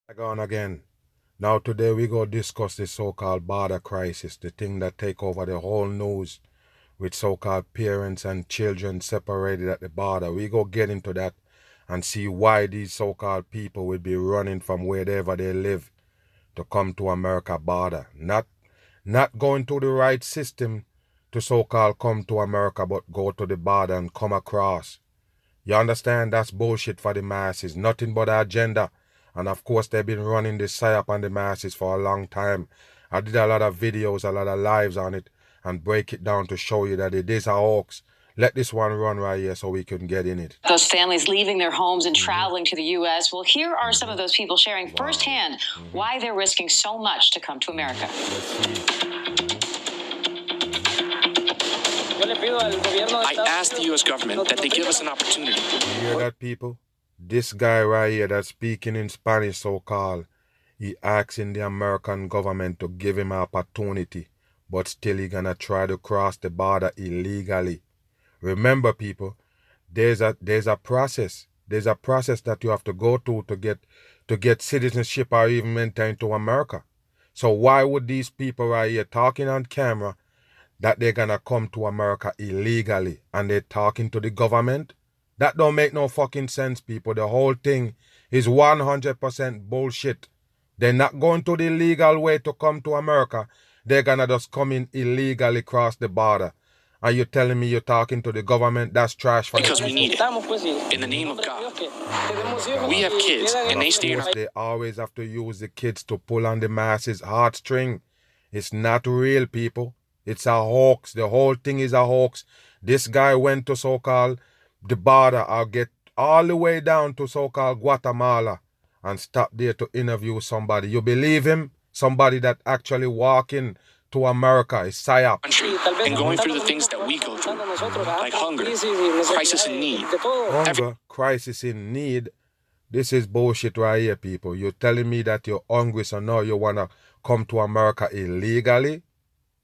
Back on again. Now today we go discuss the so-called border crisis, the thing that take over the whole news with so-called parents and children separated at the border. We go get into that and see why these so-called people will be running from wherever they live to come to America border. Not going to the right system to so-called come to America, but go to the border and come across. You understand? That's bullshit for the masses. Nothing but agenda. And of course, they've been running this psyop on the masses for a long time. I did a lot of videos, a lot of lives on it, and break it down to show you that it is a hoax. Let this one run right here so we can get in it. Those families leaving their homes and traveling to the U.S. Well, here are some of those people sharing firsthand why they're risking so much to come to America. Let's see. I asked the U.S. government that they give us an opportunity. You hear that, people? This guy right here that's speaking in Spanish, so-called, he asking the American government to give him an opportunity, but still he gonna try to cross the border illegally. Remember, people, there's a process. There's a process that you have to go to get citizenship or even enter into America. So why would these people right here talking on camera that they're gonna come to America illegally and they're talking to the government? That don't make no fucking sense, people. The whole thing is 100% bullshit. They're not going to the legal way to come to America. They're gonna just come in illegally across the border. Are you telling me you're talking to the government? That's trash for Because we need it. In the name of God. We have kids, and they stay in our... They always have to use the kids to pull on the masses' heartstring. It's not real, people. It's a hoax. The whole thing is a hoax. This guy went to so-called the border or get all the way down to so-called Guatemala and stop there to interview somebody. You believe him? Somebody that actually walking to America is psyop. And going through the things that we go through, like hunger, crisis in need. Hunger, crisis in need. This is bullshit right here, people. You're telling me that you're hungry, so now you want to come to America illegally?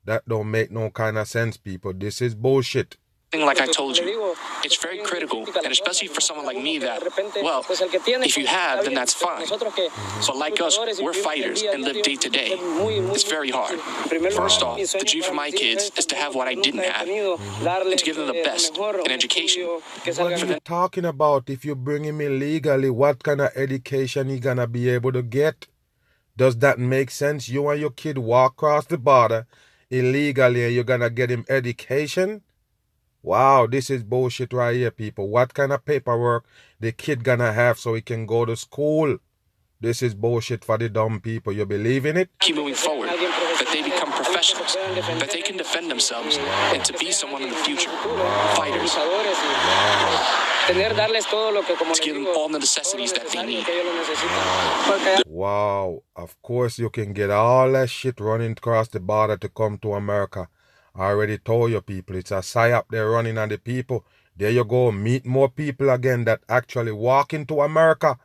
That don't make no kind of sense, people. This is bullshit. Like I told you, it's very critical, and especially for someone like me that, well, if you have, then that's fine. But like us, we're fighters and live day to day. It's very hard. First off, the dream for my kids is to have what I didn't have, and to give them the best, an education. What are you talking about? If you bring him illegally, what kind of education he gonna be able to get? Does that make sense? You and your kid walk across the border illegally and you're gonna get him education? Wow, this is bullshit right here, people. What kind of paperwork the kid gonna have so he can go to school? This is bullshit for the dumb people. You believe in it? Keep moving forward, that they become professionals, that they can defend themselves, and to be someone in the future. Fighters. To give them all the necessities that they need. Wow, of course you can get all that shit running across the border to come to America. I already told you, people, it's a psyop they're running on the people. There you go, meet more people again that actually walk into America.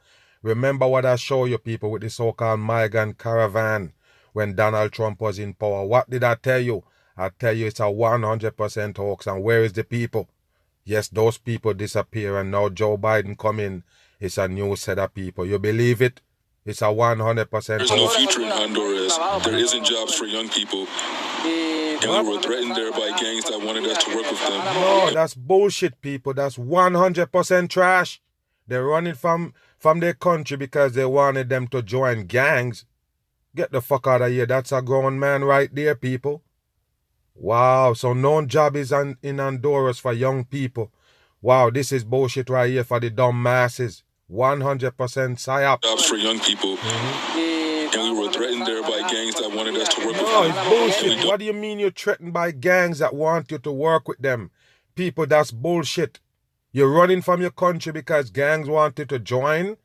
Remember what I showed you, people, with the so-called migrant caravan when Donald Trump was in power. What did I tell you? I tell you it's a 100% hoax. And where is the people? Yes, those people disappear and now Joe Biden come in. It's a new set of people. You believe it? It's a 100% hoax. There's no future in Honduras. There isn't jobs for young people. And we were threatened there by gangs that wanted us to work with them. No, that's bullshit, people. That's 100% trash. They're running from their country because they wanted them to join gangs. Get the fuck out of here. That's a grown man right there, people. Wow, so no job is in Honduras for young people. Wow, this is bullshit right here for the dumb masses. 100% psyop. Jobs for young people. And we were threatened there by gangs that wanted us to work with them. No, it's bullshit. What do you mean you're threatened by gangs that want you to work with them? People, that's bullshit. You're running from your country because gangs want you to join?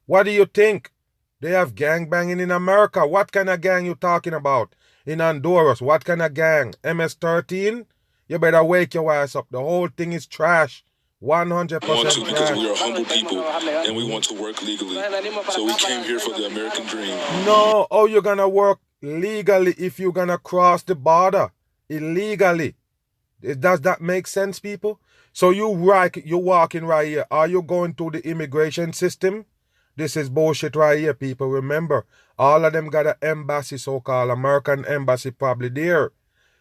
What do you think? They have gang banging in America. What kind of gang you talking about? In Honduras, what kind of gang? MS-13? You better wake your ass up. The whole thing is trash. 100% We want to trash. because we are humble people and we want to work legally. So we came here for the American dream. No, how you gonna work legally if you're gonna cross the border illegally? Does that make sense, people? So you walking right here. Are you going to the immigration system? This is bullshit right here, people. Remember, all of them got an embassy, so-called American embassy probably there.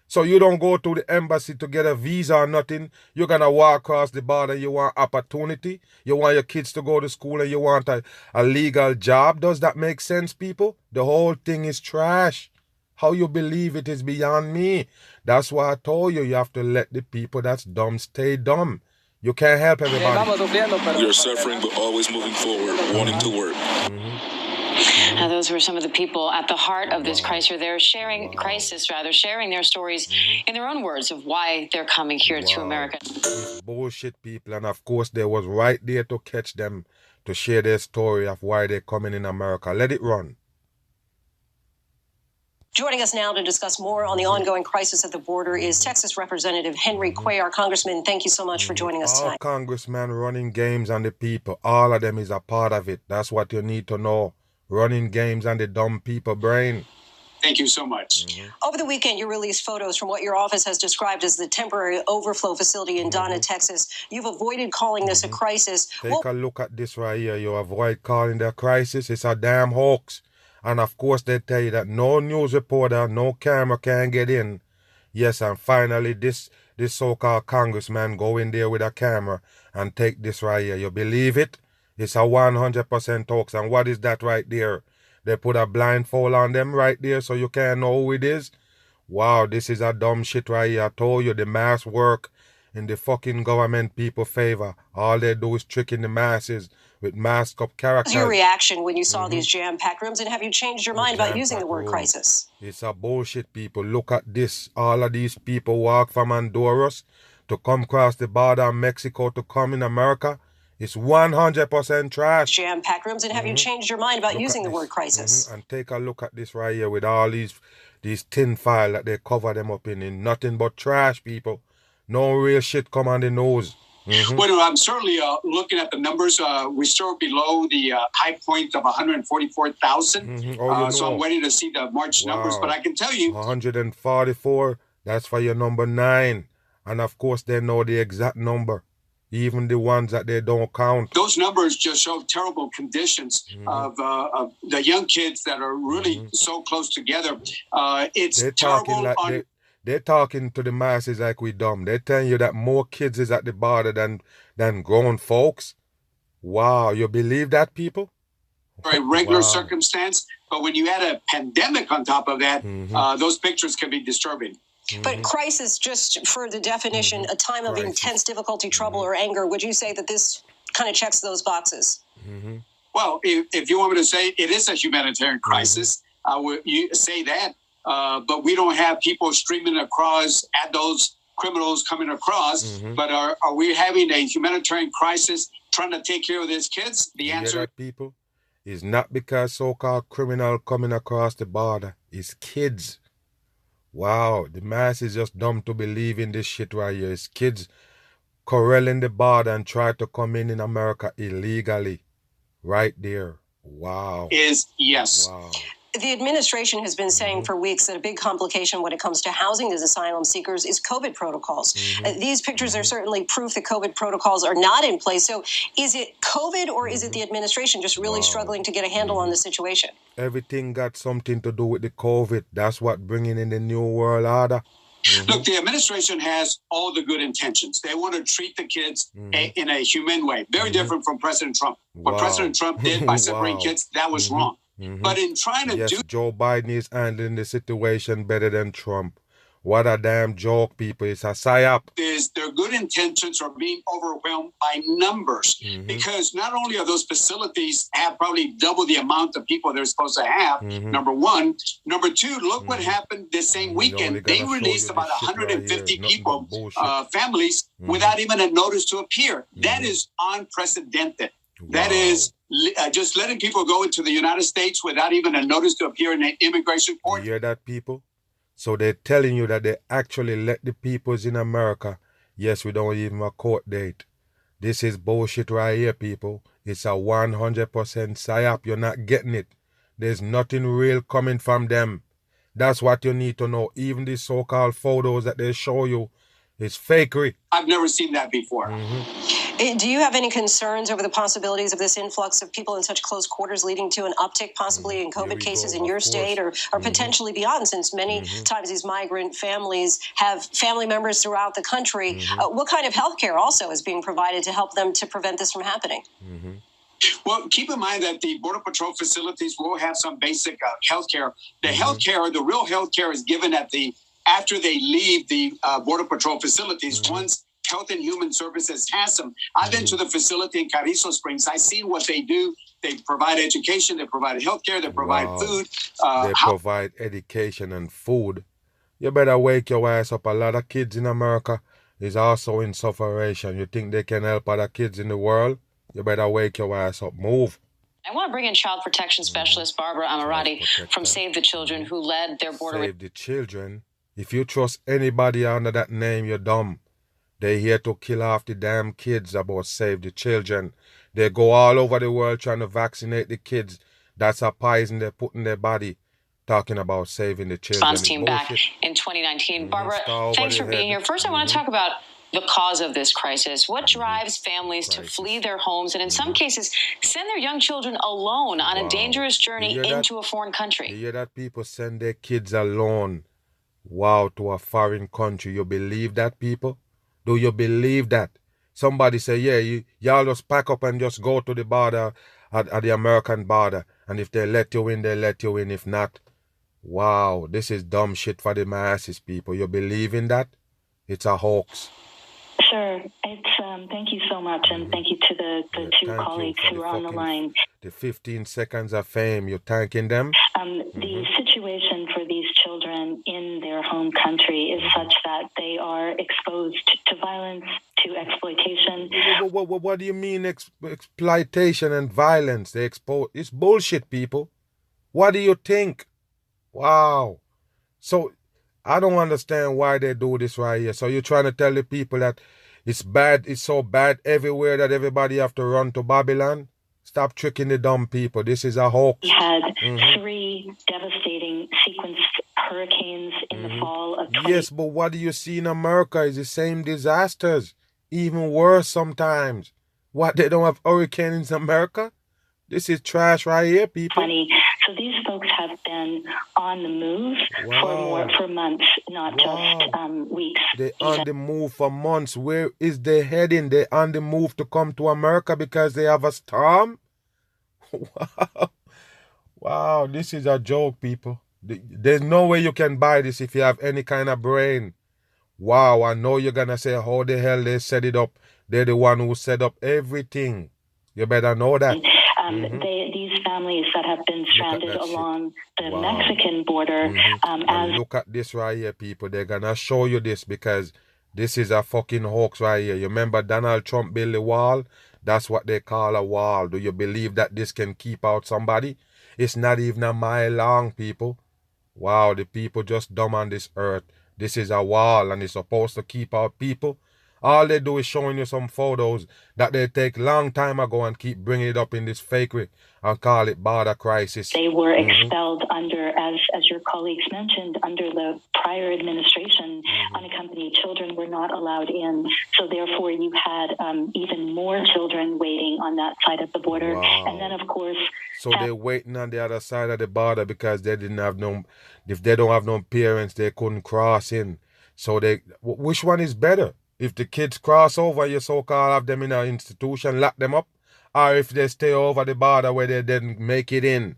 So you don't go to the embassy to get a visa or nothing. You're going to walk across the border. You want opportunity. You want your kids to go to school and you want a legal job. Does that make sense, people? The whole thing is trash. How you believe it is beyond me. That's why I told you have to let the people that's dumb stay dumb. You can't help everybody. We are suffering, but always moving forward, wanting to work. Now, those were some of the people at the heart of this crisis. They're sharing their stories in their own words of why they're coming here to America. Bullshit people, and of course they was right there to catch them to share their story of why they're coming in America. Let it run. Joining us now to discuss more on the ongoing crisis at the border is Texas Representative Henry Cuellar. Congressman, thank you so much for joining us tonight. All congressmen running games on the people, all of them is a part of it. That's what you need to know. Running games on the dumb people brain. Thank you so much. Over the weekend, you released photos from what your office has described as the temporary overflow facility in Donna, Texas. You've avoided calling this a crisis. Take a look at this right here. You avoid calling it a crisis. It's a damn hoax. And of course, they tell you that no news reporter, no camera can get in. Yes, and finally, this so-called congressman go in there with a camera and take this right here. You believe it? It's a 100% hoax. And what is that right there? They put a blindfold on them right there so you can't know who it is. Wow, this is a dumb shit right here. I told you the mass work in the fucking government people favor. All they do is tricking the masses with masked up characters. What was your reaction when you saw these jam-packed rooms, and have you changed your mind about using the word crisis? It's a bullshit, people. Look at this. All of these people walk from Honduras to come across the border of Mexico to come in America. It's 100% trash. Jam-packed rooms, and have you changed your mind about using the word crisis? And take a look at this right here with all these tin foil that they cover them up in nothing but trash, people. No real shit come on the nose. Well, I'm certainly looking at the numbers. We're still below the high point of 144,000. So I'm waiting to see the March numbers. But I can tell you, 144, that's for your number 9. And of course, they know the exact number, even the ones that they don't count. Those numbers just show terrible conditions of the young kids that are really so close together. It's terrible. They're talking to the masses like we dumb. They're telling you that more kids is at the border than grown folks. Wow, you believe that, people? A regular circumstance, but when you add a pandemic on top of that, those pictures can be disturbing. But crisis, just for the definition, a time of intense difficulty, trouble, or anger, would you say that this kind of checks those boxes? Well, if you want me to say it is a humanitarian crisis, I would say that. But we don't have people streaming across at those criminals coming across. But are we having a humanitarian crisis trying to take care of these kids? The answer, people, is not because so-called criminal coming across the border. It's kids. Wow, the mass is just dumb to believe in this shit right here. It's kids corralling the border and try to come in America illegally. Right there. Wow. Yes. Wow. The administration has been saying for weeks that a big complication when it comes to housing these asylum seekers is COVID protocols. These pictures are certainly proof that COVID protocols are not in place. So is it COVID or is it the administration just really struggling to get a handle on the situation? Everything got something to do with the COVID. That's what bringing in the New World Order. Look, the administration has all the good intentions. They want to treat the kids in a humane way. Very different from President Trump. What President Trump did by separating kids, that was wrong. But in trying to do... Joe Biden is handling the situation better than Trump. What a damn joke, people. It's a psyop. Their good intentions are being overwhelmed by numbers. Because not only are those facilities have probably double the amount of people they're supposed to have, number one. Number two, look what happened this same weekend. They released about 150 people, families, without even a notice to appear. That is unprecedented. That is just letting people go into the United States without even a notice to appear in an immigration court. You hear that, people? So they're telling you that they actually let the peoples in America. Yes, we don't even have a court date. This is bullshit right here, people. It's a 100% psyop. You're not getting it. There's nothing real coming from them. That's what you need to know. Even these so-called photos that they show you, it's fakery. I've never seen that before. Do you have any concerns over the possibilities of this influx of people in such close quarters leading to an uptick possibly in COVID cases in your state or potentially beyond, since many times these migrant families have family members throughout the country? What kind of health care also is being provided to help them to prevent this from happening? Well, keep in mind that the Border Patrol facilities will have some basic health care. The health care, the real health care is given after they leave the Border Patrol facilities. Once Health and Human Services has them. I've been to the facility in Carrizo Springs. I've seen what they do. They provide education. They provide health care. They provide food. They provide education and food. You better wake your ass up. A lot of kids in America is also in sufferation. You think they can help other kids in the world? You better wake your ass up. Move. I want to bring in child protection specialist Barbara Amirati from Save the Children, who led their border. Save the Children? If you trust anybody under that name, you're dumb. They're here to kill off the damn kids about Save the Children. They go all over the world trying to vaccinate the kids. That's a poison they put in their body. Talking about saving the children. Response team back in 2019. Barbara, thanks for being here. First, I want to talk about the cause of this crisis. What drives families to flee their homes and in some cases send their young children alone on a dangerous journey into a foreign country? You hear that? People send their kids alone. Wow, to a foreign country. You believe that, people? Do you believe that? Somebody say, yeah, y'all just pack up and just go to the border, at the American border. And if they let you in, they let you in. If not, wow, this is dumb shit for the masses, people. You believe in that? It's a hoax. Sure. It's thank you so much, and thank you to the two colleagues who are on the line. The 15 seconds of fame, you're thanking them? The situation for these children in their home country is such that they are exposed to violence, to exploitation. What do you mean exploitation and violence? It's bullshit, people. What do you think? Wow. So I don't understand why they do this right here. So you're trying to tell the people that it's bad, it's so bad everywhere that everybody have to run to Babylon? Stop tricking the dumb people. This is a hoax. We had 3 devastating sequenced hurricanes in the fall of 20... Yes, but what do you see in America is the same disasters. Even worse sometimes. What, they don't have hurricanes in America? This is trash right here, people. So these folks have been on the move for months, not just weeks. They're on the move for months. Where is they heading? They're on the move to come to America because they have a storm? Wow. Wow, this is a joke, people. There's no way you can buy this if you have any kind of brain. Wow, I know you're going to say, how the hell they set it up? They're the one who set up everything. You better know that. These families that have been stranded along the Mexican border. Look at this right here, people. They're going to show you this because this is a fucking hoax right here. You remember Donald Trump built the wall? That's what they call a wall. Do you believe that this can keep out somebody? It's not even a mile long, people. Wow, the people just dumb on this earth. This is a wall and it's supposed to keep out people. All they do is showing you some photos that they take long time ago and keep bringing it up in this fakery and call it border crisis. They were expelled under, as your colleagues mentioned, under the prior administration. Unaccompanied children were not allowed in. So therefore you had even more children waiting on that side of the border. Wow. And then, of course... So they're waiting on the other side of the border because they didn't have no... If they don't have no parents, they couldn't cross in. So which one is better? If the kids cross over, you so-called have them in an institution, lock them up, or if they stay over the border where they didn't make it in.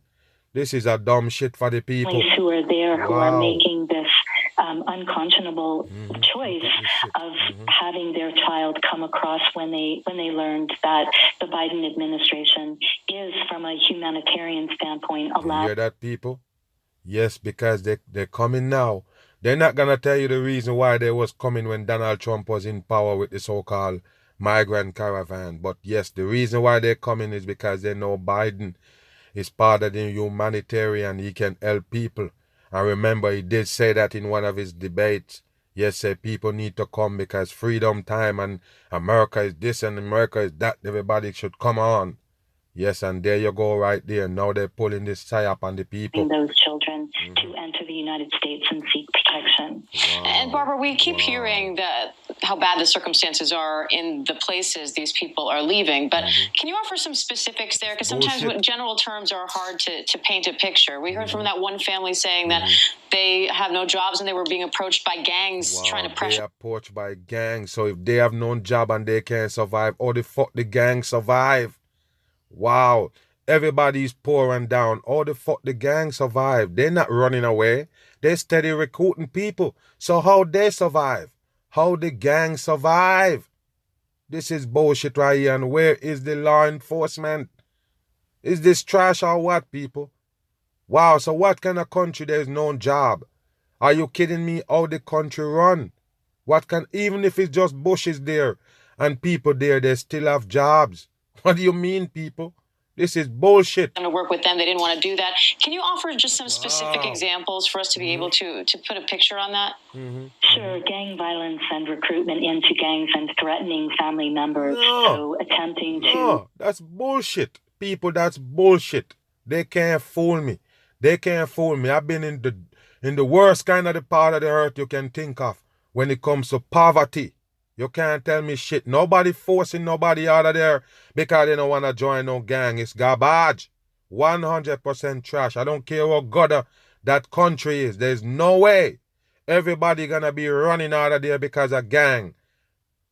This is a dumb shit for the people. Who are there, who are making this unconscionable choice of having their child come across when they learned that the Biden administration is, from a humanitarian standpoint, allowed. You hear that, people? Yes, because they're coming now. They're not going to tell you the reason why they was coming when Donald Trump was in power with the so-called migrant caravan. But yes, the reason why they're coming is because they know Biden is part of the humanitarian. He can help people. And remember, he did say that in one of his debates. Yes, say people need to come because freedom time and America is this and America is that. Everybody should come on. Yes, and there you go right there. Now they're pulling this psyop on the people. Those children to enter the United States and seek protection. Wow. And Barbara, we keep hearing that how bad the circumstances are in the places these people are leaving. But can you offer some specifics there? Because sometimes general terms are hard to paint a picture. We heard from that one family saying that they have no jobs and they were being approached by gangs trying to pressure. They approached by gangs. So if they have no job and they can't survive, how the fuck the gang survive? Wow. Everybody's poor and down. How the fuck the gang survive? They're not running away. They're steady recruiting people. So how they survive? How the gang survive? This is bullshit right here. And where is the law enforcement? Is this trash or what, people? Wow, so what kind of country there is no job? Are you kidding me? How the country run? Even if it's just bushes there and people there, they still have jobs. What do you mean, people? This is bullshit. To work with them, they didn't want to do that. Can you offer just some specific examples for us to be able to put a picture on that? Sure. Gang violence and recruitment into gangs and threatening family members. So attempting to... No, that's bullshit. People, that's bullshit. They can't fool me. They can't fool me. I've been in the worst kind of the part of the earth you can think of when it comes to poverty. You can't tell me shit. Nobody forcing nobody out of there because they don't want to join no gang. It's garbage. 100% trash. I don't care what god that country is. There's no way everybody gonna be running out of there because of gang.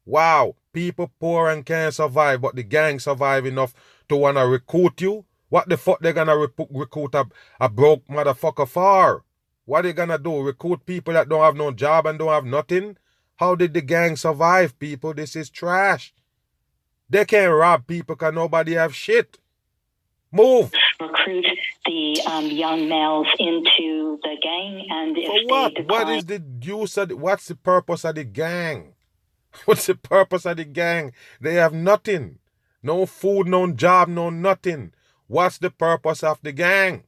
Wow. People poor and can't survive, but the gang survive enough to want to recruit you. What the fuck they gonna recruit a broke motherfucker for? What they gonna do? Recruit people that don't have no job and don't have nothing? How did the gang survive, people? This is trash. They can't rob people because nobody have shit. Move. Recruit the young males into the gang, and if For what? they decline... What is the use of what's the purpose of the gang? What's the purpose of the gang? They have nothing. No food, no job, no nothing. What's the purpose of the gang?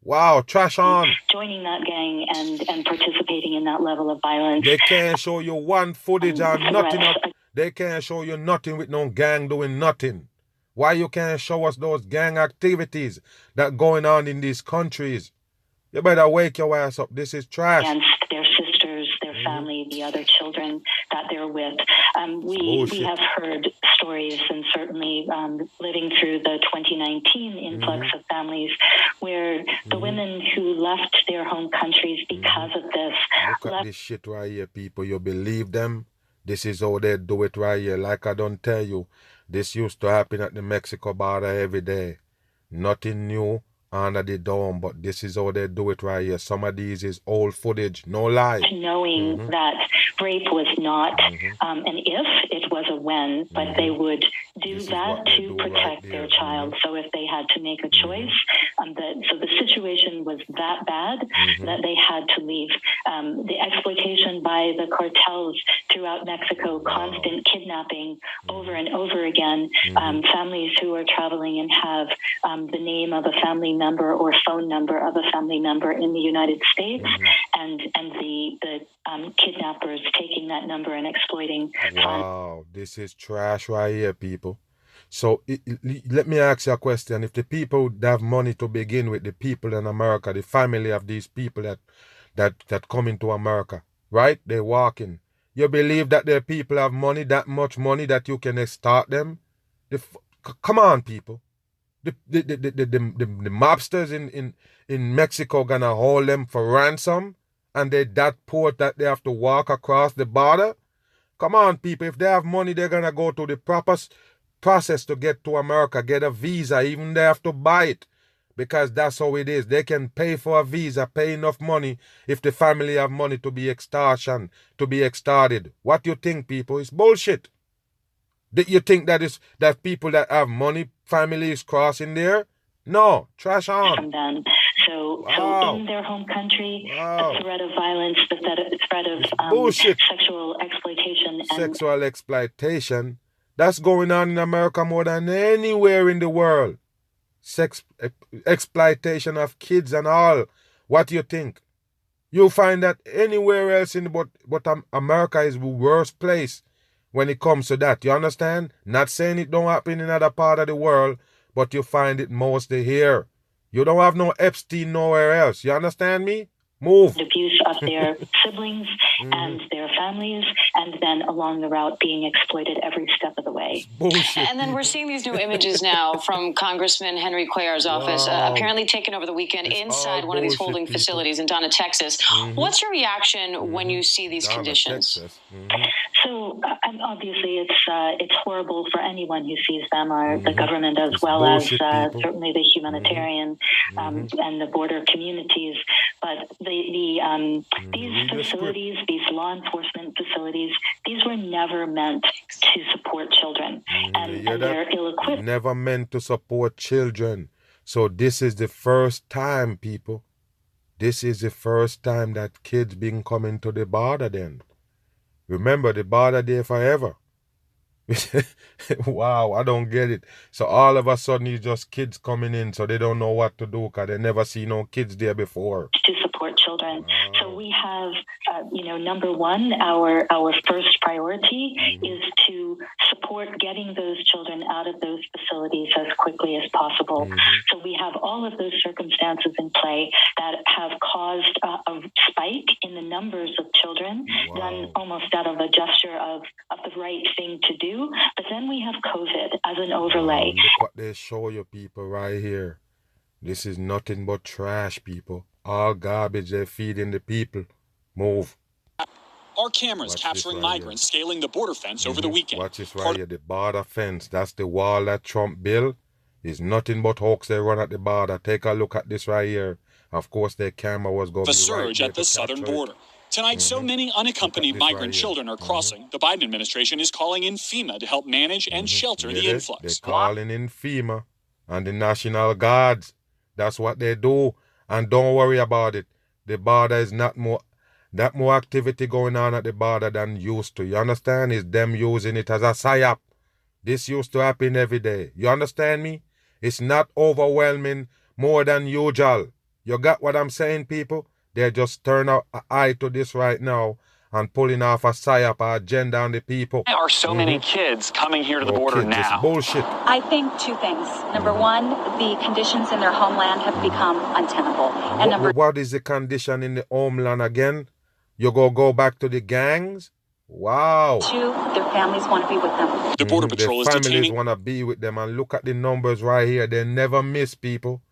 Wow, trash on. Joining that gang and participating in that level of violence. They can't show you one footage or nothing. They can't show you nothing with no gang doing nothing. Why you can't show us those gang activities that going on in these countries? You better wake your ass up. This is trash. Against their sisters, their family, the other children that they're with. We have heard stories, and certainly living through the 2019 influx of families where the women who left their home countries because of this. Look at this shit right here, people. You believe them? This is how they do it right here. Like I don't tell you, this used to happen at the Mexico border every day. Nothing new under the dome, but this is how they do it right here. Some of these is old footage, no lie. Knowing that rape was not an if, it was a when, but they would do that to protect their child. So if they had to make a choice, so the situation was that bad that they had to leave. The exploitation by the cartels throughout Mexico, constant kidnapping over and over again, families who are traveling and have the name of a family member or phone number of a family member in the United States, and the kidnappers taking that number and exploiting. Wow, this is trash right here, people. So let me ask you a question. If the people that have money to begin with, the people in America, the family of these people that come into America, right? They walk in. You believe that their people have money, that much money that you can extort them? Come on, people. The mobsters in Mexico gonna hold them for ransom, and they that poor that they have to walk across the border? Come on, people. If they have money, they're gonna go to the proper process to get to America, get a visa, even they have to buy it, because that's how it is. They can pay for a visa, pay enough money if the family have money to be extorted. What do you think, people? It's bullshit. You think that people that have money, families crossing there? No, trash on. From them. So in their home country, the threat of violence, the threat of sexual exploitation. Sexual exploitation? That's going on in America more than anywhere in the world. Exploitation of kids and all. What do you think? You'll find that anywhere else but America is the worst place when it comes to that. You understand? Not saying it don't happen in other part of the world, but you find it mostly here. You don't have no Epstein nowhere else. You understand me? Move. Abuse of their siblings and their families, and then along the route being exploited every step of the way. Bullshit. And then we're seeing these new images now from Congressman Henry Cuellar's office, apparently taken over the weekend inside one of these holding facilities in Donna, Texas. What's your reaction when you see these conditions? So obviously, it's horrible for anyone who sees them, or the government, as well as certainly the humanitarian and the border communities. But these facilities, these law enforcement facilities, these were never meant to support children, and they're ill-equipped. Never meant to support children. So this is the first time, people. This is the first time that kids been coming to the border then. Remember, the border there forever. Wow, I don't get it. So all of a sudden, it's just kids coming in, so they don't know what to do because they never see no kids there before. To support children. Wow. So we have, number one, our first priority is to support getting those children out of those facilities as quickly as possible. So we have all of those circumstances in play that have caused a spike in the numbers of children, done almost out of a gesture of the right thing to do. But then we have COVID as an overlay. Look what they show you, people, right here. This is nothing but trash, people. All garbage they're feeding the people. Move. Our cameras capturing migrants scaling the border fence over the weekend. Watch this right here. The border fence. That's the wall that Trump built. Is nothing but hoax they run at the border. Take a look at this right here. Of course, their camera was going to be the surge at the southern border. Tonight, so many unaccompanied migrant children are crossing. The Biden administration is calling in FEMA to help manage and shelter the influx. They're calling in FEMA and the National Guards. That's what they do. And don't worry about it. The border is not that more activity going on at the border than used to. You understand? It's them using it as a psyop. This used to happen every day. You understand me? It's not overwhelming more than usual. You got what I'm saying, people? They just turn an eye to this right now and pulling off a psyop agenda on the people. Why are so many kids coming here to the border now? It's bullshit. I think two things. Number one, the conditions in their homeland have become untenable. And what is the condition in the homeland again? You go back to the gangs? Wow. Two, their families want to be with them. The Border Patrol is detaining. Their families want to be with them, and look at the numbers right here. They never miss, people.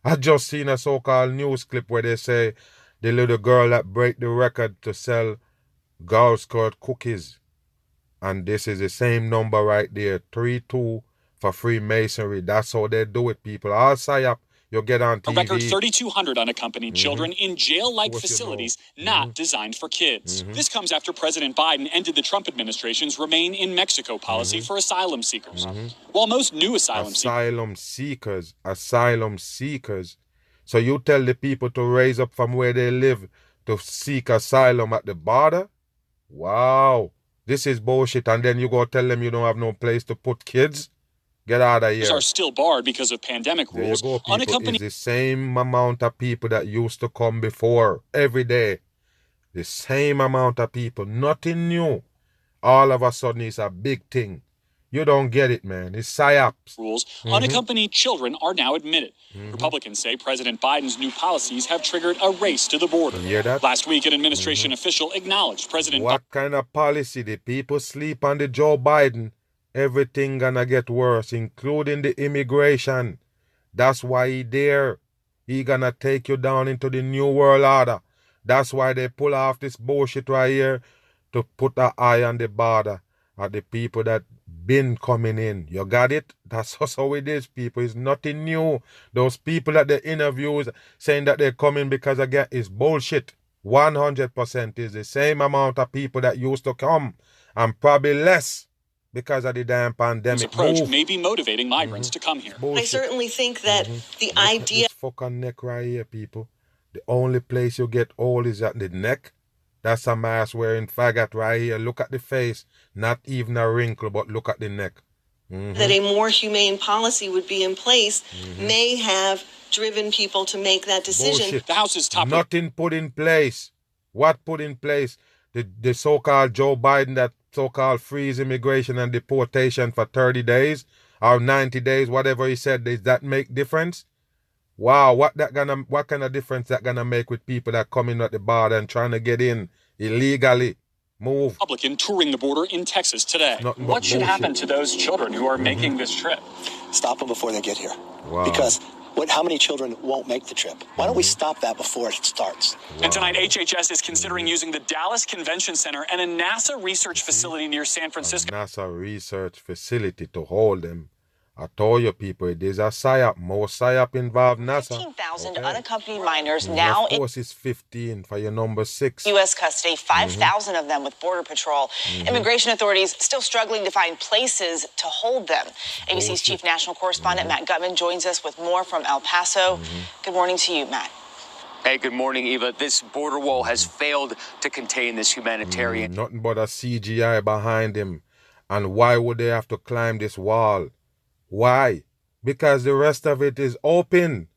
I just seen a so-called news clip where they say the little girl that break the record to sell Girl Scout cookies. And this is the same number right there, 3-2 for Freemasonry. That's how they do it, people. All psyop, you get on TV. A record 3,200 unaccompanied children in jail-like facilities not designed for kids. This comes after President Biden ended the Trump administration's Remain in Mexico policy for asylum seekers. While most new asylum seekers. So you tell the people to raise up from where they live to seek asylum at the border? Wow. This is bullshit. And then you go tell them you don't have no place to put kids? Get out of here. Are still barred because of pandemic rules. There you go, unaccompanied. It's the same amount of people that used to come before every day. The same amount of people. Nothing new. All of a sudden it's a big thing. You don't get it, man. It's psyops. Rules. Unaccompanied children are now admitted. Republicans say President Biden's new policies have triggered a race to the border. You hear that? Last week, an administration official acknowledged President What kind of policy? The people sleep on the Joe Biden. Everything gonna get worse, including the immigration. That's why he there. He gonna take you down into the new world order. That's why they pull off this bullshit right here to put an eye on the border at the people that been coming in. You got it? That's how it is, people. It's nothing new. Those people that the interviews saying that they're coming because again, it's bullshit. 100% is the same amount of people that used to come and probably less because of the damn pandemic. This approach may be motivating migrants to come here. Bullshit. I certainly think that the idea... This fucking neck right here, people. The only place you get old is at the neck. That's a mask wearing faggot right here. Look at the face. Not even a wrinkle, but look at the neck. That a more humane policy would be in place may have driven people to make that decision. Bullshit. The House's top... Nothing put in place. What put in place? The so-called Joe Biden that so-called freeze immigration and deportation for 30 days or 90 days, whatever he said. Does that make difference? Wow, what kind of difference that gonna make with people that coming at the border and trying to get in illegally? Move. Republican touring the border in Texas today. What should happen to those children who are making this trip? Stop them before they get here. Wow. Because how many children won't make the trip? Why don't we stop that before it starts? Wow. And tonight, HHS is considering using the Dallas Convention Center and a NASA research facility near San Francisco. A NASA research facility to hold them. I told you people, there's a PSYOP, more PSYOP involved NASA. 15,000 unaccompanied minors now in... Of course it's 15 for your number 6. U.S. custody, 5,000 of them with Border Patrol. Immigration authorities still struggling to find places to hold them. ABC's chief national correspondent Matt Gutman joins us with more from El Paso. Good morning to you, Matt. Hey, good morning, Eva. This border wall has failed to contain this humanitarian... Nothing but a CGI behind him. And why would they have to climb this wall? Why? Because the rest of it is open.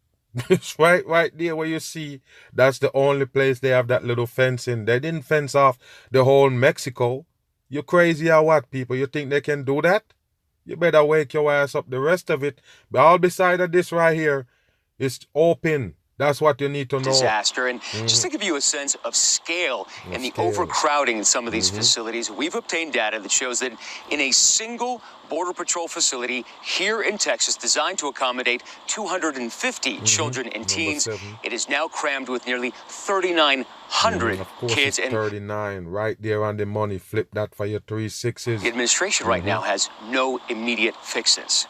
It's right there where you see. That's the only place they have that little fencing. They didn't fence off the whole Mexico. You crazy or what, people? You think they can do that? You better wake your ass up. The rest of it, all beside of this right here, is open. That's what you need to know. Disaster. And just to give you a sense of scale and the overcrowding in some of these facilities, we've obtained data that shows that in a single Border Patrol facility here in Texas designed to accommodate 250 children and teens, it is now crammed with nearly 3,900 kids. And 39 right there on the money. Flip that for your 3 6s. The administration right now has no immediate fixes.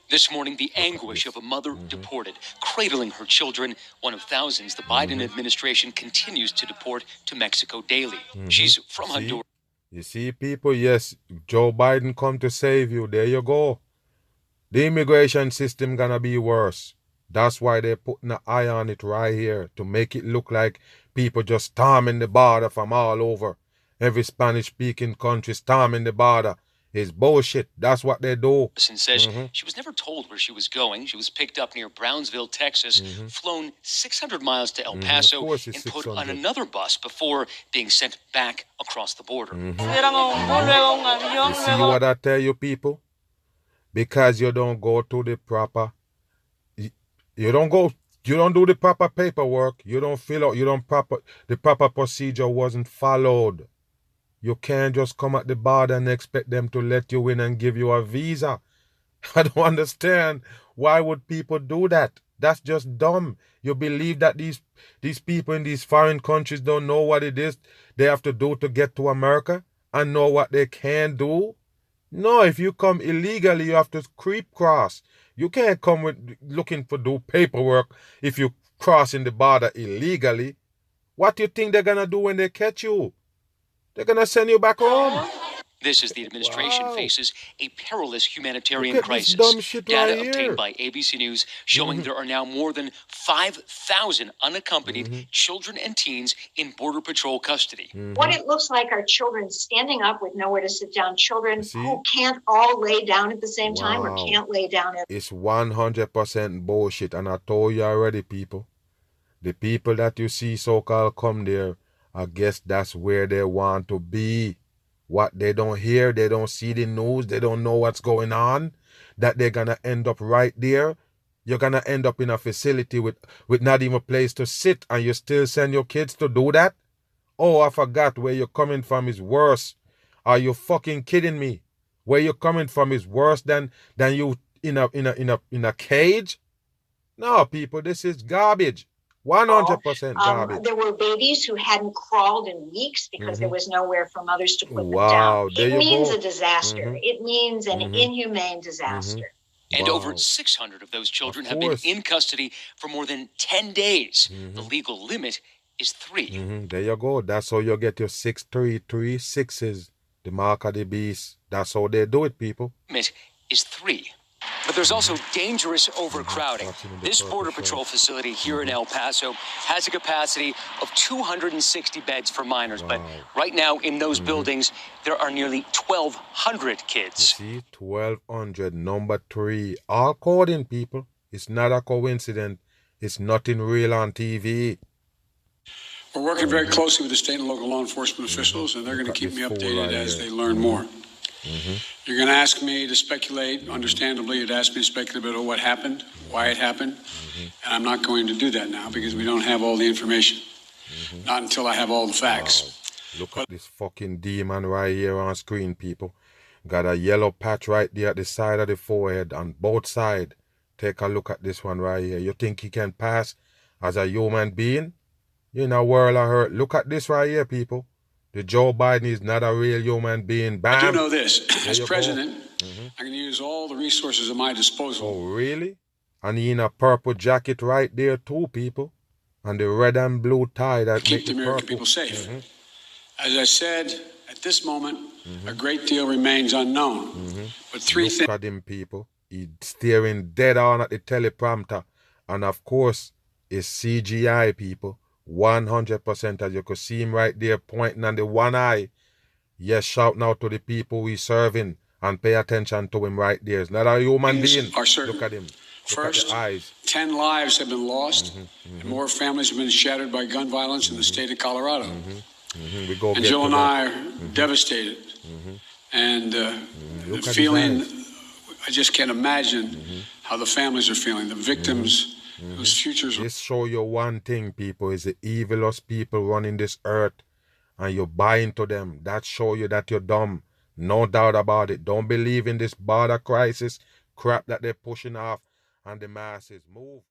This morning, the anguish of a mother deported, cradling her children, one of thousands the Biden administration continues to deport to Mexico daily. She's from Honduras. You see, people, yes, Joe Biden come to save you. There you go. The immigration system gonna be worse. That's why they're putting an eye on it right here, to make it look like people just storming the border from all over. Every Spanish-speaking country storming the border. It's bullshit. That's what they do. And says she was never told where she was going. She was picked up near Brownsville, Texas, flown 600 miles to El Paso, and put on another bus before being sent back across the border. You see what I tell you, people? Because you don't go to the proper... You don't do the proper paperwork. You don't fill out. The proper procedure wasn't followed. You can't just come at the border and expect them to let you in and give you a visa. I don't understand. Why would people do that? That's just dumb. You believe that these people in these foreign countries don't know what it is they have to do to get to America and know what they can do? No, if you come illegally, you have to creep cross. You can't come looking for do paperwork if you crossing the border illegally. What do you think they're going to do when they catch you? They're going to send you back home. This as the administration faces a perilous humanitarian crisis. Data obtained by ABC News showing there are now more than 5,000 unaccompanied children and teens in Border Patrol custody. What it looks like are children standing up with nowhere to sit down, children who can't all lay down at the same time or can't lay down. It's 100% bullshit, and I told you already, people. The people that you see so-called come there, I guess that's where they want to be. What they don't hear, they don't see the news, they don't know what's going on, that they're going to end up right there. You're going to end up in a facility with not even a place to sit, and you still send your kids to do that? Oh, I forgot, where you're coming from is worse. Are you fucking kidding me? Where you're coming from is worse than you in a cage? No, people, this is garbage. 100% garbage. There were babies who hadn't crawled in weeks because there was nowhere for mothers to put them down. It means a disaster. It means an inhumane disaster. And over 600 of those children have been in custody for more than 10 days. The legal limit is 3. There you go. That's how you get your 6, 3, 3, 6s. The mark of the beast. That's how they do it, people. Limit is 3. But there's also dangerous overcrowding. This Border Patrol facility here in El Paso has a capacity of 260 beds for minors. But right now in those buildings, there are nearly 1,200 kids. You see, 1,200, number 3. All coding, people. It's not a coincidence. It's nothing real on TV. We're working very closely with the state and local law enforcement officials, and they're going to keep me updated as they learn more. You're going to ask me to speculate. Understandably, you'd ask me to speculate about what happened, why it happened. And I'm not going to do that now because we don't have all the information. Not until I have all the facts. Wow. Look at this fucking demon right here on screen, people. Got a yellow patch right there at the side of the forehead on both sides. Take a look at this one right here. You think he can pass as a human being? You're in a world of hurt. Look at this right here, people. The Joe Biden is not a real human being. Bam. I do know this. As president, I'm going to use all the resources at my disposal. Oh, really? And he in a purple jacket right there too, people. And the red and blue tie that keep the American people safe. As I said, at this moment, a great deal remains unknown. But three things. Look at him, people. He's staring dead on at the teleprompter. And of course, it's CGI, people. 100%, as you could see him right there pointing on the one eye. Yes, shouting out to the people we serving and pay attention to him right there. It's not a human being. Look at him. First, 10 lives have been lost, and more families have been shattered by gun violence in the state of Colorado. And Jill and I are devastated. And the feeling, I just can't imagine how the families are feeling, the victims whose futures. This show you one thing, people, is the evilest people running this earth, and you buy into them. That show you that you're dumb. No doubt about it. Don't believe in this border crisis crap that they're pushing off and the masses. Move.